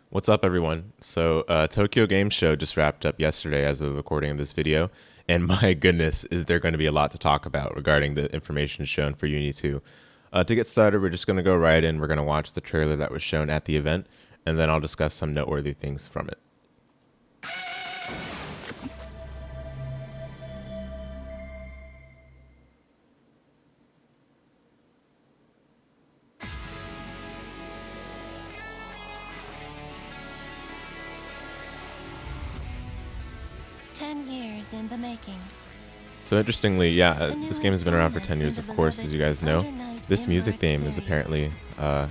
What's up, everyone? So, Tokyo Game Show just wrapped up yesterday as of the recording of this video, and my goodness, is there going to be a lot to talk about regarding the information shown for UNI2. To get started, we're just going to go right in. We're going to watch the trailer that was shown at the event, and then I'll discuss some noteworthy things from it. 10 years in the making. So interestingly, this game has been around for 10 years, of course, as you guys know. This music theme is apparently a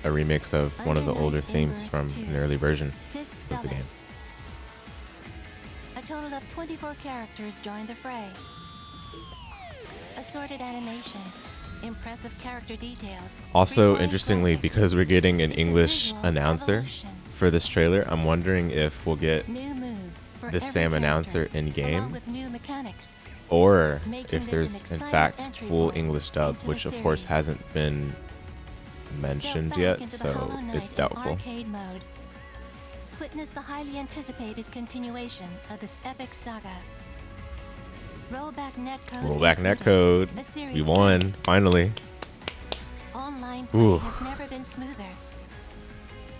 remix of one of the older themes from an early version of the game. A total of 24 characters joined the fray. Assorted animations, impressive character details. Also, interestingly, because we're getting an English announcer for this trailer, I'm wondering if we'll get the same announcer in game, or if there's in fact full English dub, which of course hasn't been mentioned yet, so it's doubtful. Witness the highly anticipated continuation of this epic saga. Rollback netcode. We won, finally. Online play has never been smoother.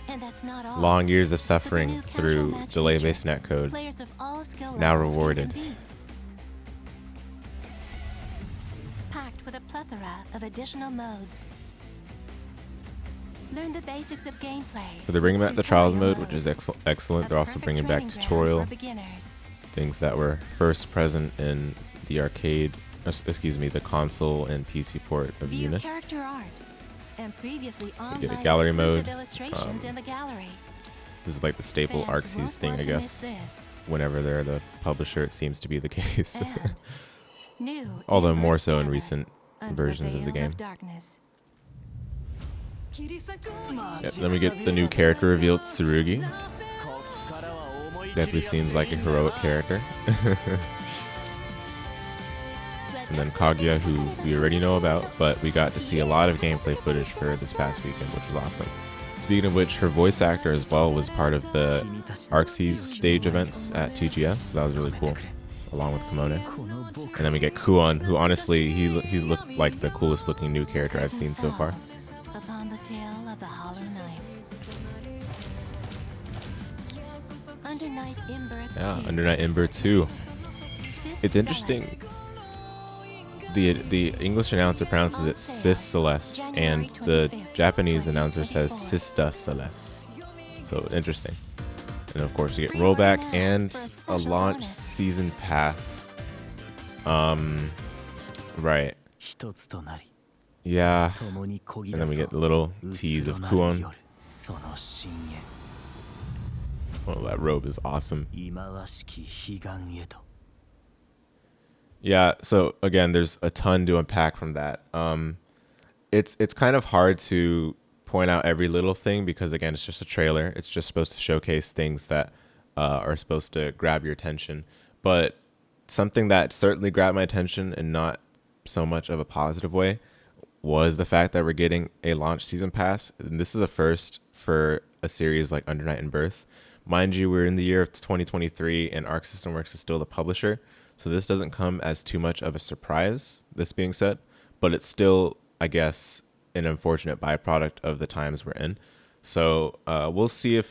And that's not all. Long years of suffering through delay-based netcode, now rewarded. Packed with a plethora of additional modes. Learn the basics of gameplay. So they're bringing back the trials mode, which is excellent. They're also bringing back tutorial, things that were first present in the arcade, the console and PC port of Unis. We get a gallery mode. This is like the staple Arxes thing, I guess. Whenever they're the publisher, it seems to be the case. Although more so in recent versions of the game. Yep, then we get the new character revealed, Tsurugi. Definitely seems like a heroic character. And then Kaguya, who we already know about, but we got to see a lot of gameplay footage for this past weekend, which was awesome. Speaking of which, her voice actor as well was part of the Arxes stage events at TGS, so that was really cool, along with Kimone. And then we get Kuon, who honestly, he's looked like the coolest looking new character I've seen so far. Yeah, Under Night Ember 2. It's interesting. The English announcer pronounces it Celes, and the Japanese announcer says Sista Celes. So interesting. And of course, you get rollback and a launch season pass. Right. Yeah. And then we get the little tease of Kuon. Oh, that robe is awesome. Yeah, so again, there's a ton to unpack from that. It's kind of hard to point out every little thing because again, it's just a trailer. It's just supposed to showcase things that are supposed to grab your attention. But something that certainly grabbed my attention and not so much of a positive way was the fact that we're getting a launch season pass. And this is a first for a series like Under Night and Birth. Mind you, we're in the year of 2023 and Arc System Works is still the publisher. So this doesn't come as too much of a surprise, this being said, but it's still, I guess, an unfortunate byproduct of the times we're in. So we'll see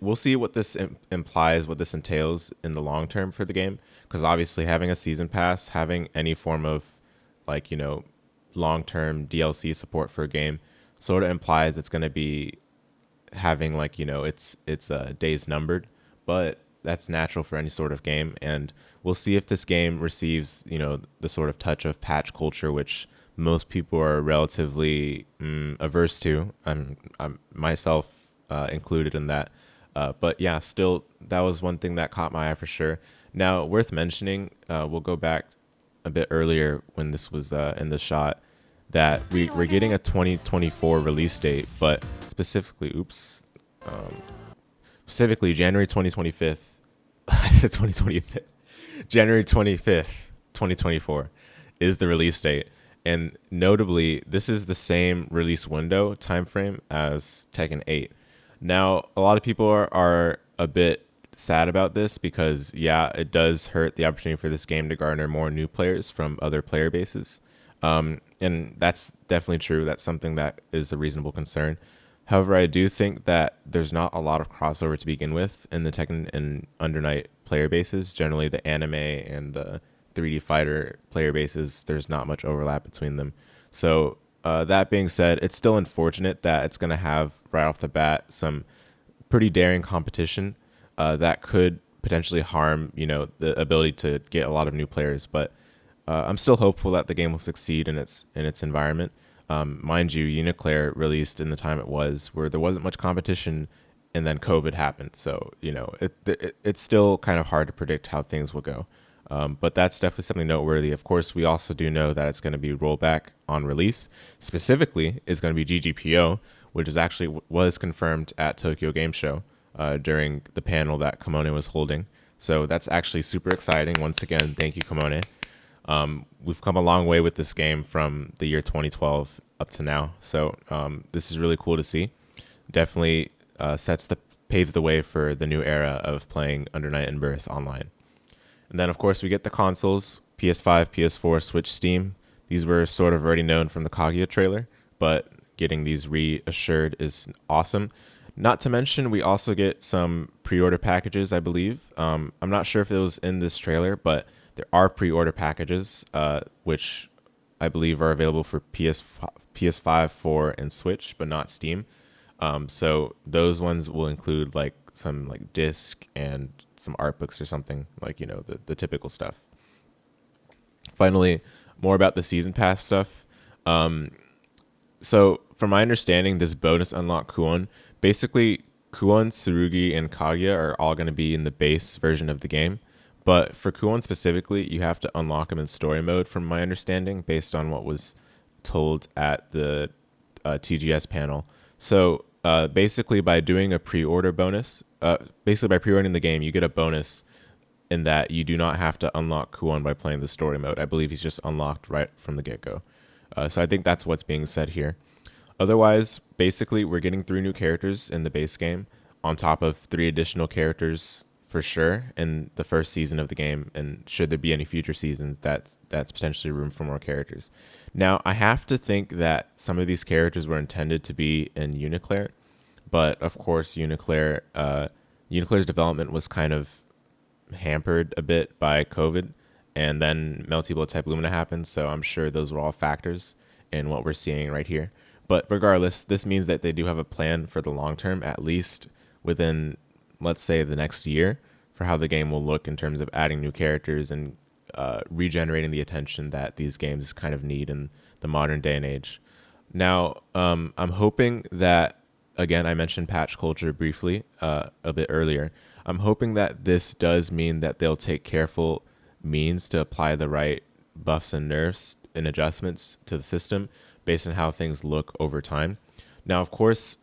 we'll see what this implies, what this entails in the long term for the game. Because obviously having a season pass, having any form of long-term DLC support for a game sort of implies it's going to be having its days numbered, but that's natural for any sort of game, and we'll see if this game receives the sort of touch of patch culture which most people are relatively averse to. I'm myself included in that, but yeah, still that was one thing that caught my eye for sure. Now, worth mentioning, we'll go back a bit earlier when this was in the shot, that we're getting a 2024 release date, but specifically January 2025th. I said 2025. January 25th, 2024 is the release date. And notably, this is the same release window timeframe as Tekken 8. Now, a lot of people are a bit sad about this because, yeah, it does hurt the opportunity for this game to garner more new players from other player bases. And that's definitely true. That's something that is a reasonable concern. However, I do think that there's not a lot of crossover to begin with in the Tekken and Under Night player bases. Generally, the anime and the 3D fighter player bases, there's not much overlap between them. So, that being said, it's still unfortunate that it's going to have, right off the bat, some pretty daring competition that could potentially harm, the ability to get a lot of new players. But I'm still hopeful that the game will succeed in its environment. Mind you, Uniclair released in the time it was, where there wasn't much competition, and then COVID happened. So it's still kind of hard to predict how things will go. But that's definitely something noteworthy. Of course, we also do know that it's going to be rollback on release. Specifically, it's going to be GGPO, which is actually was confirmed at Tokyo Game Show during the panel that Kamone was holding. So that's actually super exciting. Once again, thank you, Kamone. We've come a long way with this game from the year 2012 up to now. So this is really cool to see. Definitely paves the way for the new era of playing Under Night and Birth online. And then, of course, we get the consoles, PS5, PS4, Switch, Steam. These were sort of already known from the Kaguya trailer, but getting these reassured is awesome. Not to mention, we also get some pre-order packages, I believe. I'm not sure if it was in this trailer, but there are pre-order packages, which I believe are available for PS5, 4, and Switch, but not Steam. So those ones will include like some like disc and some art books or something, like the typical stuff. Finally, more about the season pass stuff. So from my understanding, this bonus unlock Kuon, basically Kuon, Tsurugi, and Kaguya are all going to be in the base version of the game. But for Kuon specifically, you have to unlock him in story mode, from my understanding, based on what was told at the TGS panel. So basically, by doing a pre-order bonus, basically by pre-ordering the game, you get a bonus in that you do not have to unlock Kuon by playing the story mode. I believe he's just unlocked right from the get-go. So I think that's what's being said here. Otherwise, basically, we're getting 3 new characters in the base game, on top of 3 additional characters for sure in the first season of the game. And should there be any future seasons, that's potentially room for more characters. Now, I have to think that some of these characters were intended to be in Uniclair, but of course, Uniclair's development was kind of hampered a bit by COVID, and then Melty Blood Type Lumina happened, so I'm sure those were all factors in what we're seeing right here. But regardless, this means that they do have a plan for the long term, at least within, let's say, the next year, for how the game will look in terms of adding new characters and regenerating the attention that these games kind of need in the modern day and age. Now, I'm hoping that, again, I mentioned patch culture briefly a bit earlier. I'm hoping that this does mean that they'll take careful means to apply the right buffs and nerfs and adjustments to the system based on how things look over time. Now, of course,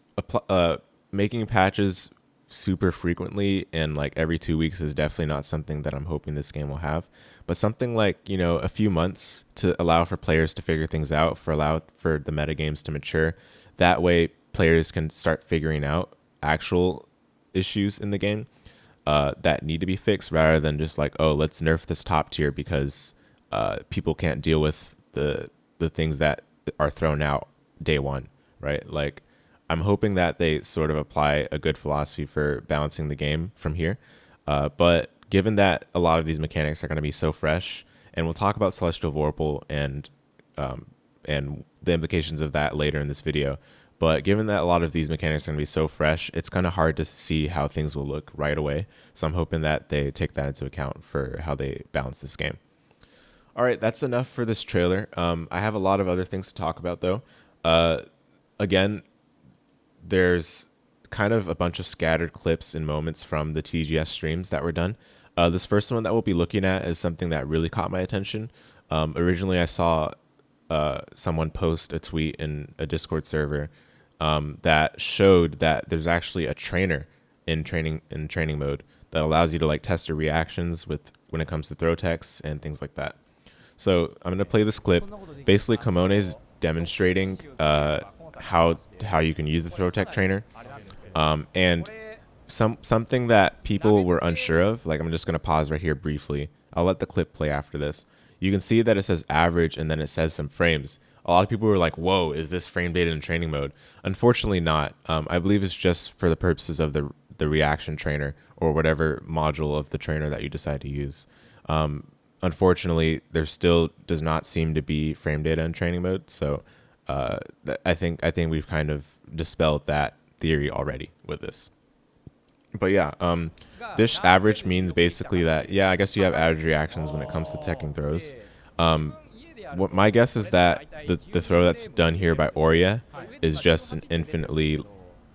making patches super frequently and like every 2 weeks is definitely not something that I'm hoping this game will have, but something like, a few months to allow for players to figure things out, allow for the metagames to mature. That way players can start figuring out actual issues in the game that need to be fixed, rather than just like, oh, let's nerf this top tier because people can't deal with the things that are thrown out day one, right? Like, I'm hoping that they sort of apply a good philosophy for balancing the game from here. But given that a lot of these mechanics are going to be so fresh, and we'll talk about Celestial Vorpal and the implications of that later in this video. But given that a lot of these mechanics are going to be so fresh, it's kind of hard to see how things will look right away. So I'm hoping that they take that into account for how they balance this game. All right, that's enough for this trailer. I have a lot of other things to talk about, though. Again, there's kind of a bunch of scattered clips and moments from the TGS streams that were done. This first one that we'll be looking at is something that really caught my attention. Originally, I saw someone post a tweet in a Discord server that showed that there's actually a trainer in training mode that allows you to like test your reactions when it comes to throw techs and things like that. So I'm going to play this clip. Basically, Kamone's demonstrating how you can use the throw tech trainer. And something that people were unsure of, like I'm just gonna pause right here briefly. I'll let the clip play after this. You can see that it says average and then it says some frames. A lot of people were like, "Whoa, is this frame data in training mode?" Unfortunately, not. I believe it's just for the purposes of the reaction trainer or whatever module of the trainer that you decide to use. Unfortunately, there still does not seem to be frame data in training mode. So I think we've kind of dispelled that theory already with this. But yeah, this average means basically that, yeah, I guess you have average reactions when it comes to teching throws. What my guess is that the throw that's done here by Oria is just an infinitely,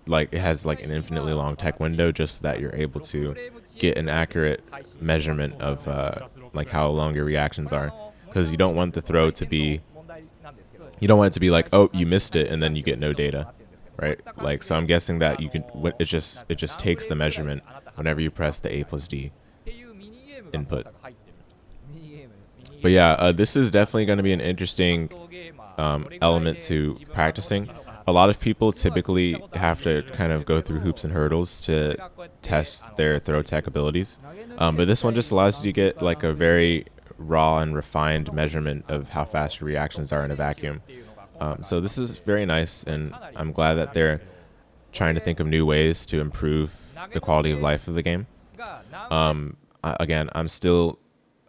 like, it has like an infinitely long tech window, just so that you're able to get an accurate measurement of like how long your reactions are, because you don't want the throw to be, you don't want it to be like, oh, you missed it and then you get no data, right? Like, so I'm guessing that you can, it just takes the measurement whenever you press the A+D input. But yeah, this is definitely going to be an interesting element to practicing. A lot of people typically have to kind of go through hoops and hurdles to test their throw tech abilities. But this one just allows you to get like a very raw and refined measurement of how fast your reactions are in a vacuum. So this is very nice, and I'm glad that they're trying to think of new ways to improve the quality of life of the game. Again, I'm still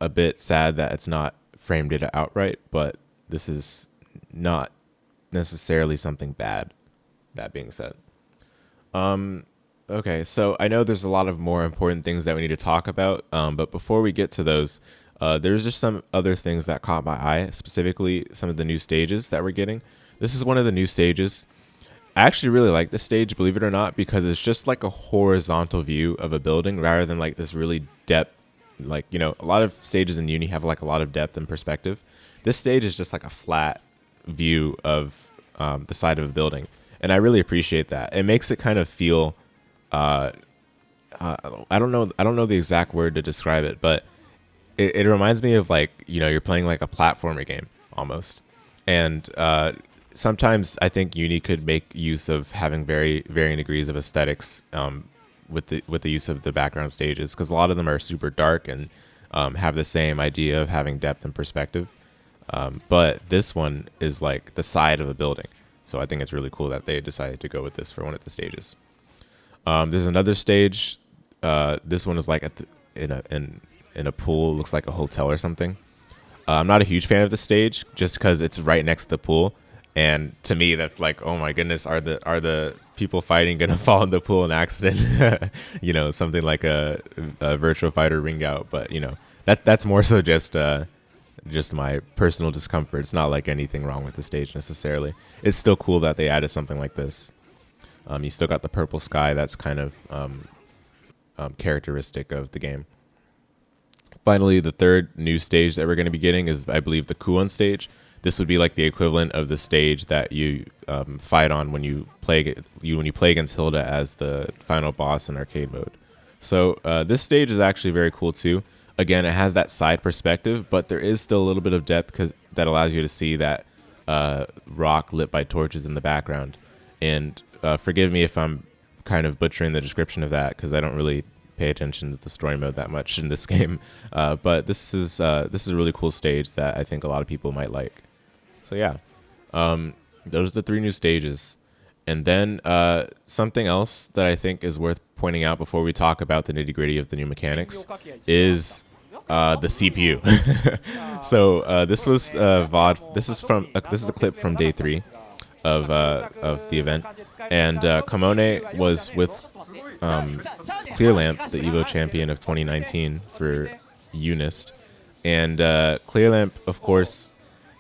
a bit sad that it's not frame data outright, but this is not necessarily something bad. That being said, okay, so I know there's a lot of more important things that we need to talk about, but before we get to those, there's just some other things that caught my eye, specifically some of the new stages that we're getting. This is one of the new stages. I actually really like this stage, believe it or not, because it's just like a horizontal view of a building rather than like this really depth. Like, you know, a lot of stages in Uni have like a lot of depth and perspective. This stage is just like a flat view of the side of a building, and I really appreciate that. It makes it kind of feel I don't know the exact word to describe it, but it reminds me of, like, you know, you're playing like a platformer game almost. And sometimes I think Uni could make use of having varying degrees of aesthetics with the use of the background stages, because a lot of them are super dark and have the same idea of having depth and perspective. But this one is like the side of a building, so I think it's really cool that they decided to go with this for one of the stages. There's another stage. This one is like in a pool. Looks like a hotel or something. I'm not a huge fan of the stage just because it's right next to the pool, and to me that's like, oh my goodness, are the people fighting gonna fall in the pool in accident? You know, something like a virtual fighter ring out. But you know, that's more so just my personal discomfort. It's not like anything wrong with the stage necessarily. It's still cool that they added something like this. You still got the purple sky. That's kind of characteristic of the game. Finally, the third new stage that we're going to be getting is, I believe, the Kuon stage. This would be like the equivalent of the stage that you fight on when you play against Hilda as the final boss in arcade mode. So this stage is actually very cool too. Again, it has that side perspective, but there is still a little bit of depth that allows you to see that rock lit by torches in the background. And forgive me if I'm kind of butchering the description of that, because I don't really pay attention to the story mode that much in this game. But this is a really cool stage that I think a lot of people might like. So yeah, those are the three new stages. And then something else that I think is worth pointing out before we talk about the nitty-gritty of the new mechanics is the CPU. So this was VOD. This is a clip from day 3 of the event, and Kamone was with Clearlamp, the Evo champion of 2019 for UNIST, and Clearlamp, of course,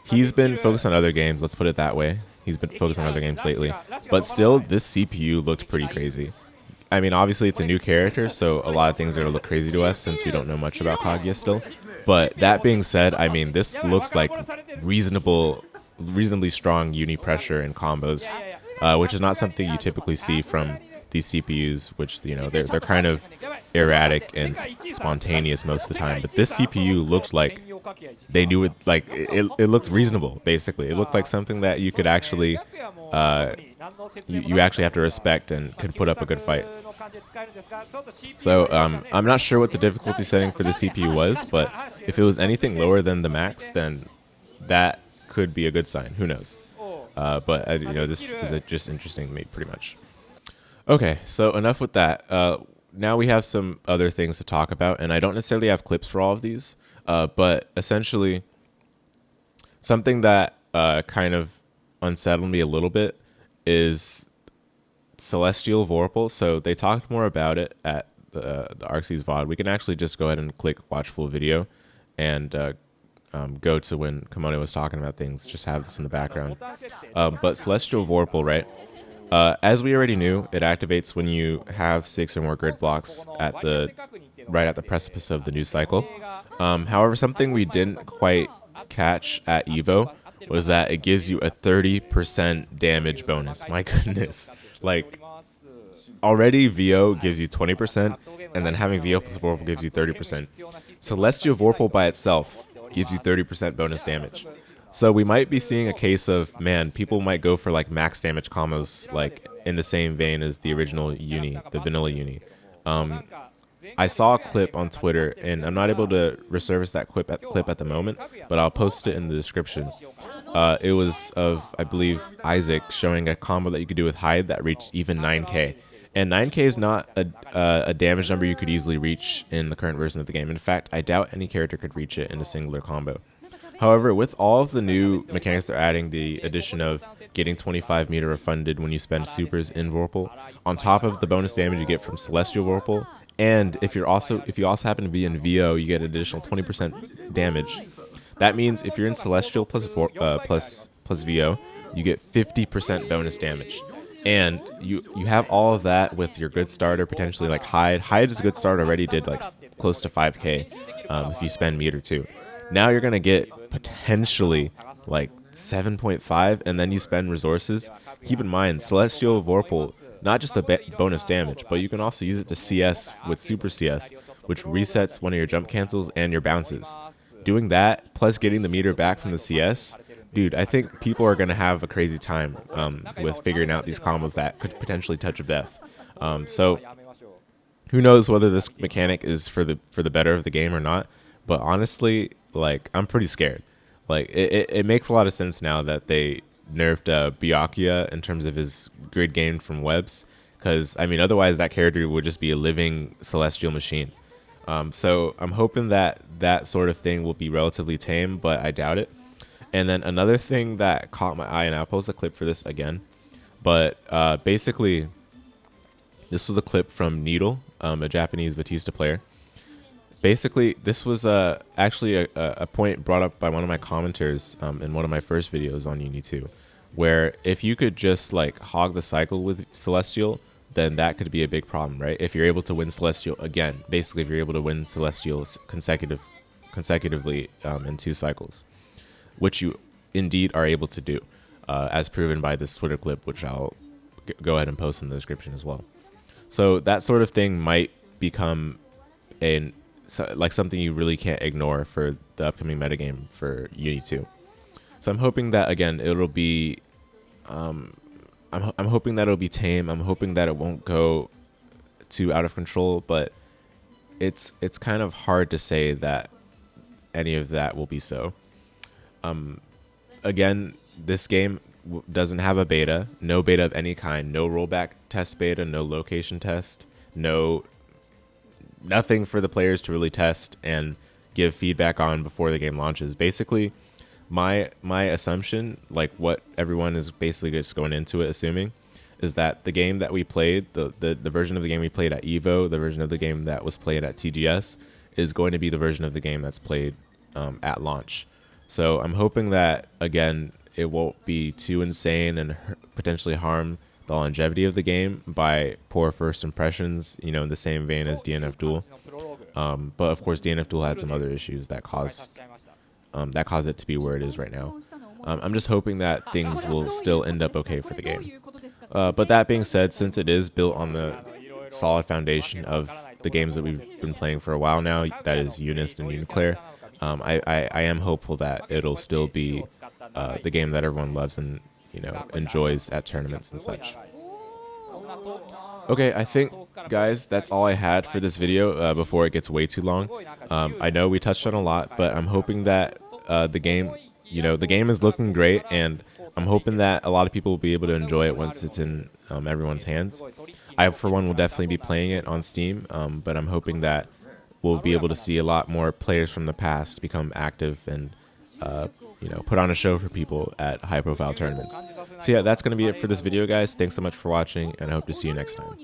he's been focused on other games. Let's put it that way. He's been focused on other games lately, but still, this CPU looked pretty crazy. I mean, obviously, it's a new character, so a lot of things are going to look crazy to us since we don't know much about Kaguya still. But that being said, I mean, this looks like reasonably strong uni pressure and combos, which is not something you typically see from these CPUs, which, you know, they're kind of erratic and spontaneous most of the time. But this CPU looks like they knew it, like it looked reasonable. Basically, it looked like something that you could actually you actually have to respect and could put up a good fight. So I'm not sure what the difficulty setting for the CPU was, but if it was anything lower than the max, then that could be a good sign. Who knows? But this was just interesting to me, pretty much. Okay, so enough with that. Now we have some other things to talk about, and I don't necessarily have clips for all of these, but essentially something that kind of unsettled me a little bit is Celestial Vorpal. So they talked more about it at the Arxes VOD. We can actually just go ahead and click watch full video and go to when Kimono was talking about things. Just have this in the background. But Celestial Vorpal, right? As we already knew, it activates when you have 6 or more grid blocks right at the precipice of the new cycle. However, something we didn't quite catch at Evo was that it gives you a 30% damage bonus. My goodness. Like, already VO gives you 20%, and then having VO plus Vorpal gives you 30%. Celestial Vorpal by itself gives you 30% bonus damage. So we might be seeing a case of, man, people might go for like max damage combos, like in the same vein as the original Uni, the vanilla Uni. I saw a clip on Twitter, and I'm not able to resurface that clip at the moment, but I'll post it in the description. It was of, I believe, Isaac showing a combo that you could do with Hyde that reached even 9k. And 9k is not a damage number you could easily reach in the current version of the game. In fact, I doubt any character could reach it in a singular combo. However, with all of the new mechanics they're adding, the addition of getting 25 meter refunded when you spend supers in Vorpal, on top of the bonus damage you get from Celestial Vorpal, and if you also happen to be in VO, you get an additional 20% damage. That means if you're in Celestial plus VO, you get 50% bonus damage. And you have all of that with your good starter, potentially like Hyde. Hyde is a good start already, did like close to 5k if you spend meter too. Now you're going to get potentially like 7.5, and then you spend resources. Keep in mind, Celestial Vorpal, not just the bonus damage, but you can also use it to CS with Super CS, which resets one of your jump cancels and your bounces. Doing that, plus getting the meter back from the CS, dude, I think people are going to have a crazy time with figuring out these combos that could potentially touch of death. So who knows whether this mechanic is for the better of the game or not, but honestly, like, I'm pretty scared. Like, it makes a lot of sense now that they nerfed Byakuya in terms of his grid gain from webs, because, I mean, otherwise that character would just be a living celestial machine. So I'm hoping that sort of thing will be relatively tame, but I doubt it. And then another thing that caught my eye, and I'll post a clip for this again, but basically, this was a clip from Needle, a Japanese Batista player. Basically, this was actually a point brought up by one of my commenters in one of my first videos on UNI2, where if you could just like hog the cycle with Celestial, then that could be a big problem, right? If you're able to win Celestial again, basically if you're able to win Celestials consecutively in 2 cycles, which you indeed are able to do, as proven by this Twitter clip, which I'll go ahead and post in the description as well. So that sort of thing might become like something you really can't ignore for the upcoming metagame for UNI2. So I'm hoping that, again, it'll be I'm hoping that it'll be tame. I'm hoping that it won't go too out of control, but it's kind of hard to say that any of that will be so. Again, this game doesn't have a beta, no beta of any kind, no rollback test beta, no location test, nothing for the players to really test and give feedback on before the game launches. Basically, my assumption, like what everyone is basically just going into it assuming, is that the game that we played, the version of the game we played at Evo, the version of the game that was played at TGS, is going to be the version of the game that's played at launch. So I'm hoping that, again, it won't be too insane and potentially harm the longevity of the game by poor first impressions, in the same vein as DNF Duel. But of course, DNF Duel had some other issues that caused it to be where it is right now. I'm just hoping that things will still end up okay for the game. But that being said, since it is built on the solid foundation of the games that we've been playing for a while now, that is Unist and Uniclair, I am hopeful that it'll still be the game that everyone loves and enjoys at tournaments and such. Okay, I think, guys, that's all I had for this video before it gets way too long. I know we touched on a lot, but I'm hoping that the game, the game is looking great, and I'm hoping that a lot of people will be able to enjoy it once it's in everyone's hands. I, for one, will definitely be playing it on Steam, but I'm hoping that we'll be able to see a lot more players from the past become active and put on a show for people at high-profile tournaments. So yeah, that's going to be it for this video, guys. Thanks so much for watching, and I hope to see you next time.